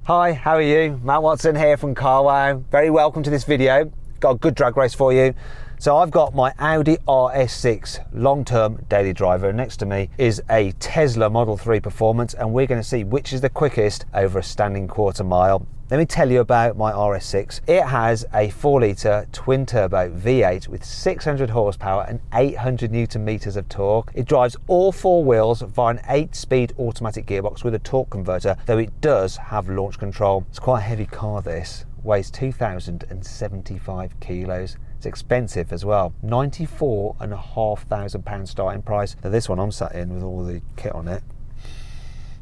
Hi, how are you? Matt Watson here from carwow. Very welcome to this video. Got a good drag race for you. So I've got my Audi RS6 long-term daily driver. Next to me is a Tesla Model 3 Performance, and we're going to see which is the quickest over a standing quarter mile. Let me tell you about my RS6. It has a 4-litre twin-turbo V8 with 600 horsepower and 800 newton meters of torque. It drives all four wheels via an 8-speed automatic gearbox with a torque converter, though it does have launch control. It's quite a heavy car, this. Weighs 2,075 kilos. It's expensive as well. £94,500 starting price. Now this one I'm sat in with all the kit on it,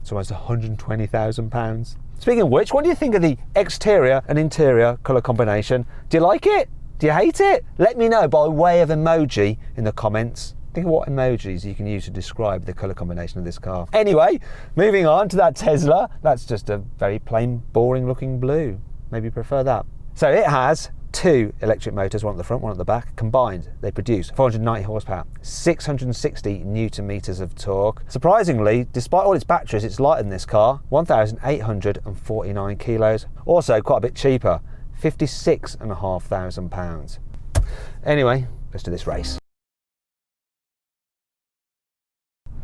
it's almost £120,000. Speaking of which, what do you think of the exterior and interior colour combination? Do you like it? Do you hate it? Let me know by way of emoji in the comments. Think of what emojis you can use to describe the colour combination of this car. Anyway, moving on to that Tesla. That's just a very plain, boring looking blue. Maybe you prefer that. So it has two electric motors, one at the front, one at the back. Combined, they produce 490 horsepower, 660 newton meters of torque. Surprisingly, despite all its batteries, it's lighter than this car, 1,849 kilos. Also quite a bit cheaper, £56,500. Anyway, let's do this race.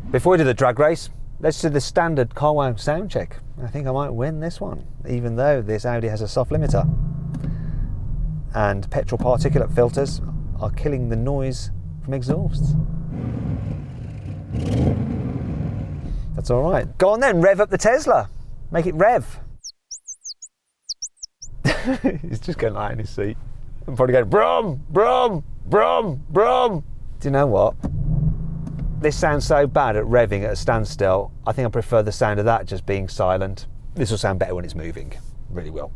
Before we do the drag race, let's do the standard carwow sound check. I think I might win this one, even though this Audi has a soft limiter. And petrol particulate filters are killing the noise from exhausts. That's all right. Go on then, rev up the Tesla. Make it rev. He's just going like in his seat. I'm probably going brum, brum, brum, brum. Do you know what? This sounds so bad at revving at a standstill. I think I prefer the sound of that just being silent. This will sound better when it's moving. Really will.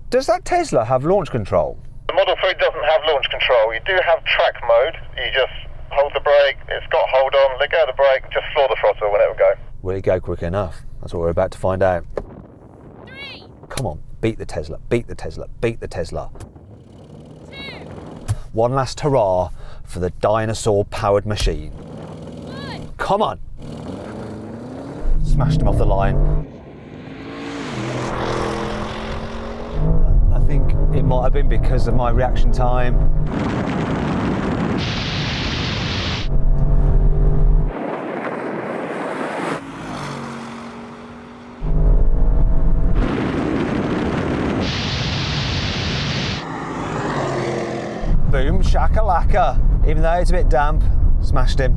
Does that Tesla have launch control? The Model 3 doesn't have launch control. You do have track mode. You just hold the brake, it's got hold on, let go of the brake, just floor the throttle when it will go. Will it go quick enough? That's what we're about to find out. 3. Come on, beat the Tesla, beat the Tesla, beat the Tesla. 2. One last hurrah for the dinosaur-powered machine. 1. Come on! Smashed him off the line. I think it might have been because of my reaction time. Boom shakalaka. Even though it's a bit damp, smashed him.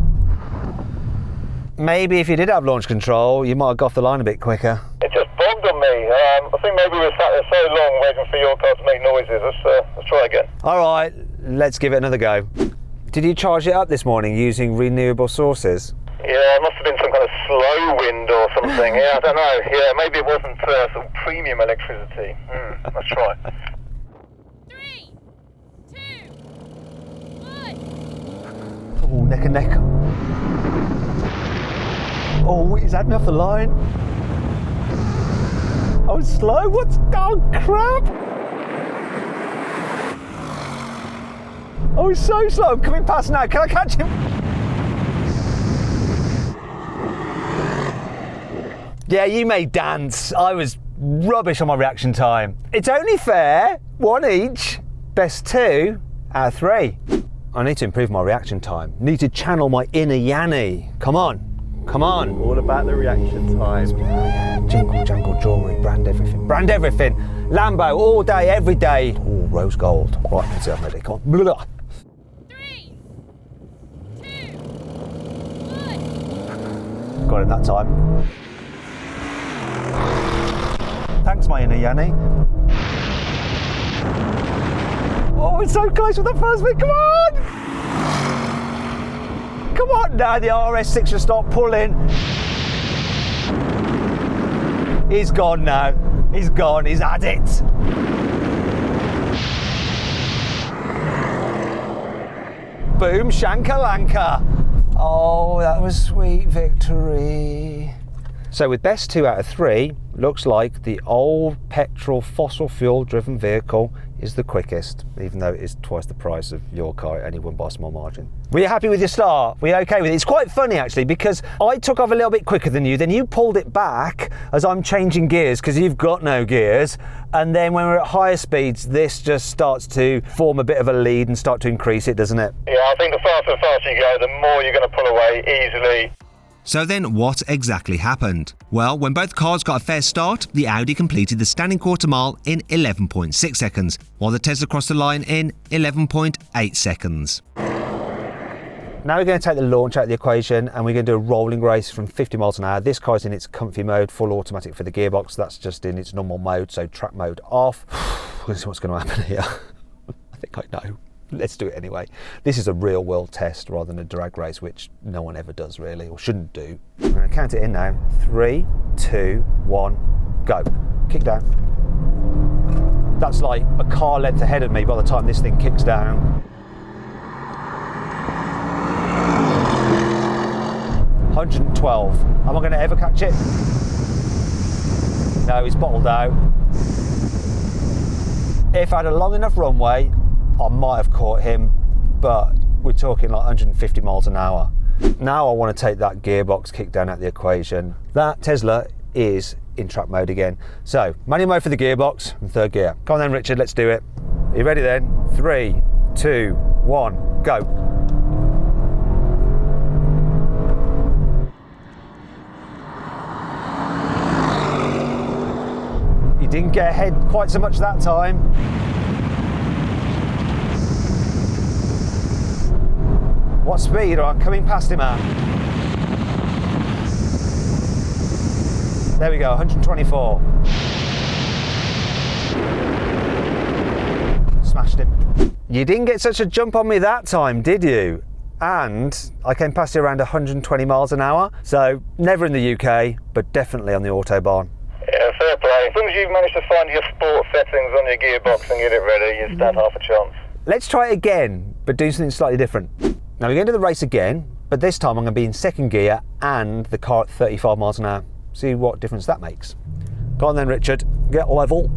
Maybe if you did have launch control, you might have got off the line a bit quicker. It just bogged on me. I think maybe we sat there so long waiting for your car to make noises. Let's try again. All right, let's give it another go. Did you charge it up this morning using renewable sources? Yeah, it must have been some kind of slow wind or something. Yeah, I don't know. Yeah, maybe it wasn't sort of premium electricity. Let's try. 3, 2, 1. Oh, neck and neck. Oh, he's had me off the line. I was slow. What's... Oh, crap. Oh, he's so slow. I'm coming past now. Can I catch him? Yeah, you may dance. I was rubbish on my reaction time. It's only fair. One each. Best 2 out of 3. I need to improve my reaction time. Need to channel my inner Yanni. Come on. Come on. All about the reaction time. Jingle, jangle, jewellery, brand everything. Brand everything. Lambo, all day, every day. Oh, rose gold. Right, let's see, I'm ready. Come on. Blah. 3, 2, 1. Got him that time. Thanks, my inner Yanni. Oh, it's so close with the first bit. Come on! Come on now, the RS6 should stop pulling. He's gone now. He's gone. He's had it. Boom shankalanka. Oh, that was sweet victory. So with best 2 out of 3, looks like the old petrol fossil fuel driven vehicle is the quickest, even though it is twice the price of your car. It only won by a small margin. Were you happy with your start? Were you okay with it? It's quite funny actually, because I took off a little bit quicker than you, then you pulled it back as I'm changing gears because you've got no gears, and then when we're at higher speeds this just starts to form a bit of a lead and start to increase it, doesn't it? Yeah, I think the faster you go, the more you're going to pull away easily. So then what exactly happened? Well, when both cars got a fair start, the Audi completed the standing quarter mile in 11.6 seconds, while the Tesla crossed the line in 11.8 seconds. Now we're going to take the launch out of the equation and we're going to do a rolling race from 50 miles an hour. This car's in its comfy mode, full automatic for the gearbox. That's just in its normal mode, so track mode off. Let's see what's going to happen here. I think I know. Let's do it anyway. This is a real world test rather than a drag race, which no one ever does really, or shouldn't do. I'm going to count it in now. 3, 2, 1, go. Kick down. That's like a car length ahead of me by the time this thing kicks down. 112. Am I going to ever catch it? No, it's bottled out. If I had a long enough runway, I might have caught him, but we're talking like 150 miles an hour. Now I want to take that gearbox kick down out of the equation. That Tesla is in track mode again. So, manual mode for the gearbox and third gear. Come on then, Richard, let's do it. Are you ready then? 3, 2, 1, go. You didn't get ahead quite so much that time. What speed are I coming past him at? There we go, 124. Smashed him. You didn't get such a jump on me that time, did you? And I came past you around 120 miles an hour, so never in the UK, but definitely on the Autobahn. Yeah, fair play. As long as you've managed to find your sport settings on your gearbox and get it ready, you stand half a chance. Let's try it again, but do something slightly different. Now we're going to do the race again, but this time I'm going to be in second gear and the car at 35 miles an hour. See what difference that makes. Go on then, Richard, get level.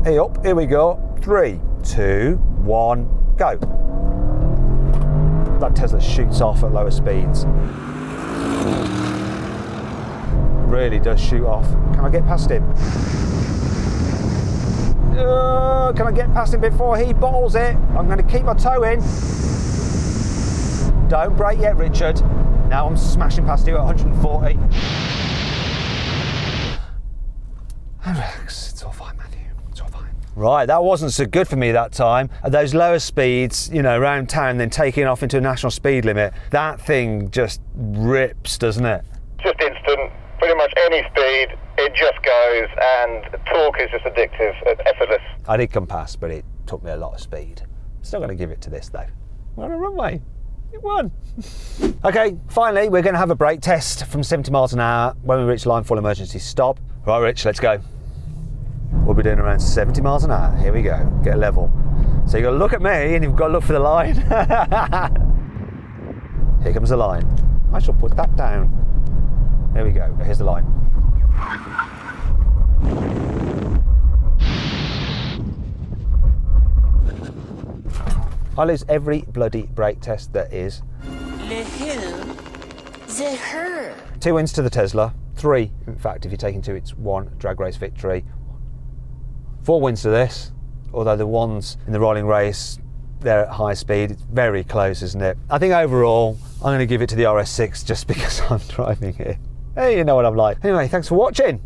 Hey up, here we go. 3, 2, 1, go. That Tesla shoots off at lower speeds. Really does shoot off. Can I get past him? Can I get past him before he bottles it? I'm going to keep my toe in. Don't brake yet, Richard. Now I'm smashing past you at 140. And relax, it's all fine, Matthew. It's all fine. Right, that wasn't so good for me that time. At those lower speeds, you know, around town, then taking off into a national speed limit, that thing just rips, doesn't it? Just instant. Pretty much any speed, it just goes, and torque is just addictive, effortless. I did come past, but it took me a lot of speed. Still going to give it to this though. We're on a runway. It won. Okay, finally, we're going to have a brake test from 70 miles an hour when we reach line full emergency stop. Right, Rich, let's go. We'll be doing around 70 miles an hour. Here we go. Get level. So you've got to look at me and you've got to look for the line. Here comes the line. I shall put that down. There we go, here's the line. I lose every bloody brake test there is. Le who? The her. 2 wins to the Tesla, 3, in fact, if you're taking 2, it's 1 drag race victory. 4 wins to this, although the ones in the rolling race, they're at high speed. It's very close, isn't it? I think overall, I'm going to give it to the RS6 just because I'm driving it. Hey, you know what I'm like. Anyway, thanks for watching.